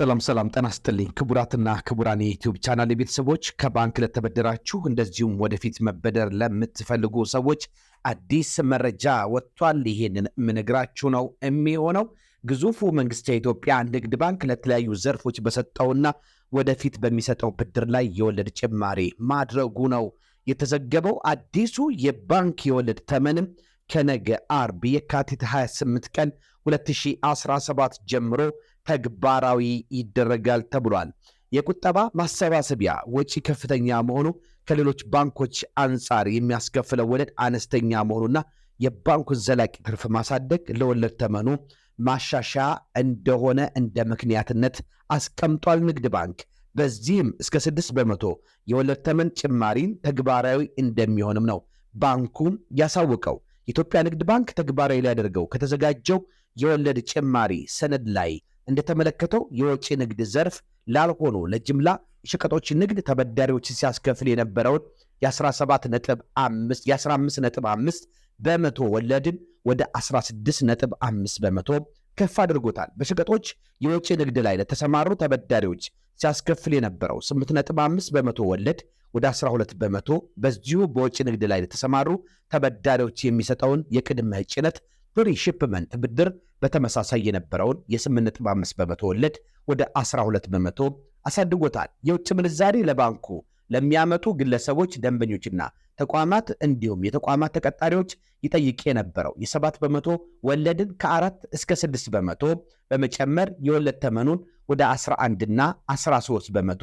ሰላም ጤና ይስጥልኝ ክቡራትና ክቡራን የዩቲዩብ ቻናል ቤተሰቦች ከባንክ ለተበደራችሁ እንደዚሁም ወደፊት መበደር ለምትፈልጉ ሰዎች አዲስ መረጃ ወጥቷል። ይሄንን ምንግራችሁ ነው የሚሆነው። ግዙፉ መንግስት የኢትዮጵያ ንግድ ባንክ ለተለያዩ ዘርፎች በሰጠውና ወደፊት በሚሰጠው ብድር ላይ የወለድ ጭማሪ ማድረጉ ነው የተዘገበው። አዲሱ የባንክ የወለድ ተመንም ከነገ አርብ የካቲት 28 ቀን 2017 ጀምሮ ተግባራዊ ይደረጋል ተብሏል። የቁጠባ ማሰባሰቢያ ወጪ ከፍተኛ መሆኑ ከሌሎች ባንኮች አንጻር የሚያስከፍለው ወለድ አነስተኛ መሆኑና የባንኩን ዘላቂ ትርፍ ማሳደግ ለወለድ ተመኑ ማሻሻያ እንደሆነ እንደ ምክንያትነት አስቀምጧል ንግድ ባንክ። በዚህም እስከ 6% የወለድ ተመን ጭማሪን ተግባራዊ እንደሚሆንም ነው ባንኩም ያሳወቀው። የኢትዮጵያ ንግድ ባንክ ተግባራዊ ሊያደርገው ከተዘጋጀው የወለድ ጭማሪ ሰነድ ላይ እንደተመለከተው የወጪ ንግድ ዘርፍ ላልሆኑ ለጅምላ የሸቀጦች ንግድ ተበዳሪዎች ሲያስከፍል የነበረውን የ15.5 በመቶ ወለድን ወደ 16.5 በመቶ ከፍ አድርጎታል። በሸቀጦች የወጪ ንግድ ላይ ለተሰማሩ ተበዳሪዎች ሲያስከፍል የነበረው 8.5 በመቶ ወለድ ወደ 12 በመቶ፣ በዚሁ በወጪ ንግድ ላይ ለተሰማሩ ተበዳሪዎች የሚሰጠውን የቅድመ ጭነት ፍሪ ሺፕመንት ብድር በተመሳሳይ የነበረውን የ8.5 በመቶ ወለድ ወደ 12 በመቶ አሳድጎታል። የውጭ ምንዛሪ ለባንኩ ለሚያመጡ ግለሰቦች፣ ደንበኞችና ተቋማት እንዲሁም የተቋማት ተቀጣሪዎች ይጠይቅ የነበረው የ7 በመቶ ወለድን ከ4 እስከ 6 በመቶ በመጨመር የወለድ ተመኑን ወደ 11 እና 13 በመቶ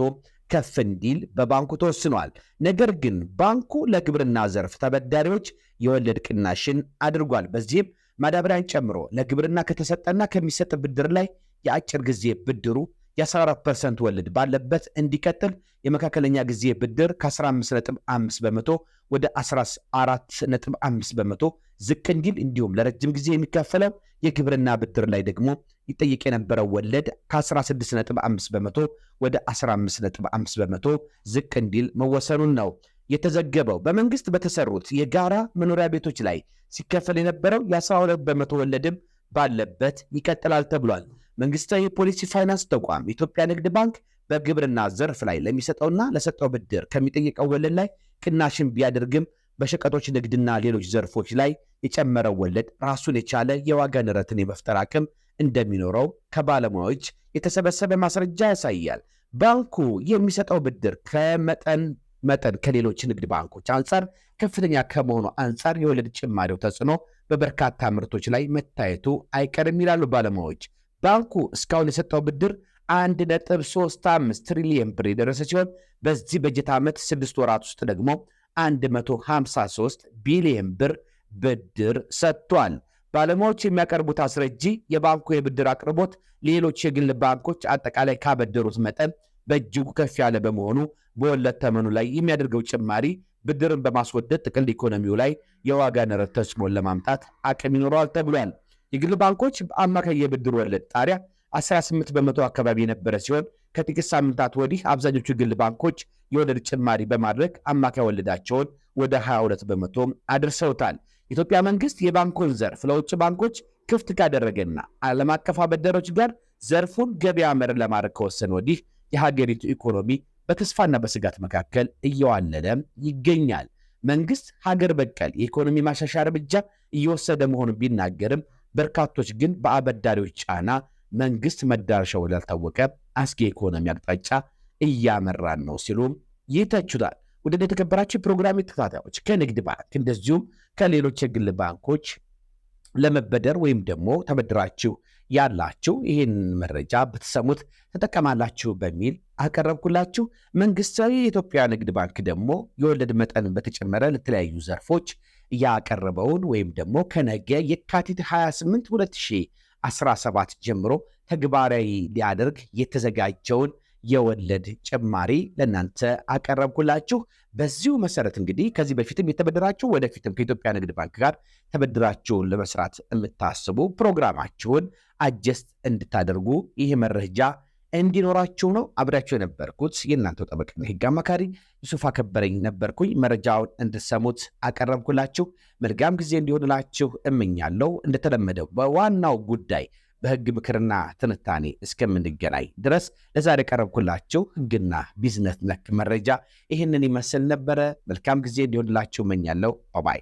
ከፍ እንዲል በባንኩ ተወስኗል። ነገር ግን ባንኩ ለግብርና ዘርፍ ተበዳሪዎች የወለድ ቅናሽን አድርጓል። በዚህም ማዳበሪያን ጨምሮ ለግብርና ከተሰጠና ከሚሰጥ ብድር ላይ የአጭር ጊዜ ብድሩ የ14% ወለድ ባለበት እንዲቀጥል፣ የመካከለኛ ጊዜ ብድር ከ15.5 በመቶ ወደ 14.5 በመቶ ዝቅ እንዲል፣ እንዲሁም ለረጅም ጊዜ የሚከፈለው የግብርና ብድር ላይ ደግሞ ይጠይቅ የነበረው ወለድ ከ16.5 በመቶ ወደ 15.5 በመቶ ዝቅ እንዲል መወሰኑን ነው የተዘገበው። በመንግስት በተሰሩት የጋራ መኖሪያ ቤቶች ላይ ሲከፈል የነበረው የ12 በመቶ ወለድም ባለበት ይቀጥላል ተብሏል። መንግስታዊ የፖሊሲ ፋይናንስ ተቋም የኢትዮጵያ ንግድ ባንክ በግብርና ዘርፍ ላይ ለሚሰጠውና ለሰጠው ብድር ከሚጠይቀው ወለድ ላይ ቅናሽን ቢያደርግም በሸቀጦች ንግድና ሌሎች ዘርፎች ላይ የጨመረው ወለድ ራሱን የቻለ የዋጋ ንረትን የመፍጠር አቅም እንደሚኖረው ከባለሙያዎች የተሰበሰበ ማስረጃ ያሳያል። ባንኩ የሚሰጠው ብድር መጠን ከሌሎች ንግድ ባንኮች አንጻር ከፍተኛ ከመሆኑ አንጻር የወለድ ጭማሪው ተጽዕኖ በበርካታ ምርቶች ላይ መታየቱ አይቀርም ይላሉ ባለሙያዎች። ባንኩ እስካሁን የሰጠው ብድር 1.35 ትሪሊየን ብር የደረሰ ሲሆን በዚህ በጀት ዓመት 6 ወራት ውስጥ ደግሞ 153 ቢሊየን ብር ብድር ሰጥቷል። ባለሙያዎች የሚያቀርቡት አስረጂ የባንኩ የብድር አቅርቦት ሌሎች የግል ባንኮች አጠቃላይ ካበደሩት መጠን በእጅጉ ከፍ ያለ በመሆኑ በወለድ ተመኑ ላይ የሚያደርገው ጭማሪ ብድርን በማስወደድ ጥቅል ኢኮኖሚው ላይ የዋጋ ንረት ተጽዕኖን ለማምጣት አቅም ይኖረዋል ተብሏል። የግል ባንኮች አማካይ የብድር ወለድ ጣሪያ 18 በመቶ አካባቢ የነበረ ሲሆን ከጥቂት ሳምንታት ወዲህ አብዛኞቹ ግል ባንኮች የወለድ ጭማሪ በማድረግ አማካይ ወለዳቸውን ወደ 22 በመቶ አድርሰውታል። የኢትዮጵያ መንግስት የባንኩን ዘርፍ ለውጭ ባንኮች ክፍት ካደረገና ዓለም አቀፍ አበዳሪዎች ጋር ዘርፉን ገበያ መር ለማድረግ ከወሰነ ወዲህ የሀገሪቱ ኢኮኖሚ በተስፋና በስጋት መካከል እየዋለለ ይገኛል። መንግስት ሀገር በቀል የኢኮኖሚ ማሻሻያ እርምጃ እየወሰደ መሆኑን ቢናገርም በርካቶች ግን በአበዳሪዎች ጫና መንግስት መዳረሻው ላልታወቀ አስጊ ኢኮኖሚ አቅጣጫ እያመራን ነው ሲሉም ይተቹታል። ወደ የተከበራችሁ ፕሮግራም ተከታታዮች ከንግድ ባንክ እንደዚሁም ከሌሎች የግል ባንኮች ለመበደር ወይም ደግሞ ተበድራችሁ ያላችሁ ይህን መረጃ ብትሰሙት ተጠቀማላችሁ በሚል አቀረብኩላችሁ። መንግስታዊ የኢትዮጵያ ንግድ ባንክ ደግሞ የወለድ መጠን በተጨመረ ለተለያዩ ዘርፎች ያቀረበውን ወይም ደግሞ ከነገ የካቲት 28 2017 ጀምሮ ተግባራዊ ሊያደርግ የተዘጋጀውን የወለድ ጭማሪ ለእናንተ አቀረብኩላችሁ። በዚሁ መሰረት እንግዲህ ከዚህ በፊትም የተበደራችሁ ወደፊትም ከኢትዮጵያ ንግድ ባንክ ጋር ተበድራችሁን ለመስራት የምታስቡ ፕሮግራማችሁን አጀስት እንድታደርጉ ይህ መረጃ እንዲኖራችሁ ነው። አብራችሁ የነበርኩት የእናንተው ጠበቃና ሕግ አማካሪ ዩሱፍ አከበረኝ ነበርኩኝ። መረጃውን እንድሰሙት አቀረብኩላችሁ። መልካም ጊዜ እንዲሆንላችሁ እመኛለሁ። እንደተለመደው በዋናው ጉዳይ በህግ ምክርና ትንታኔ እስከምንገናኝ ድረስ ለዛሬ ቀረብኩላችሁ ህግና ቢዝነስ ነክ መረጃ ይህንን ይመስል ነበረ። መልካም ጊዜ እንዲሆንላችሁ እመኛለሁ። ባይ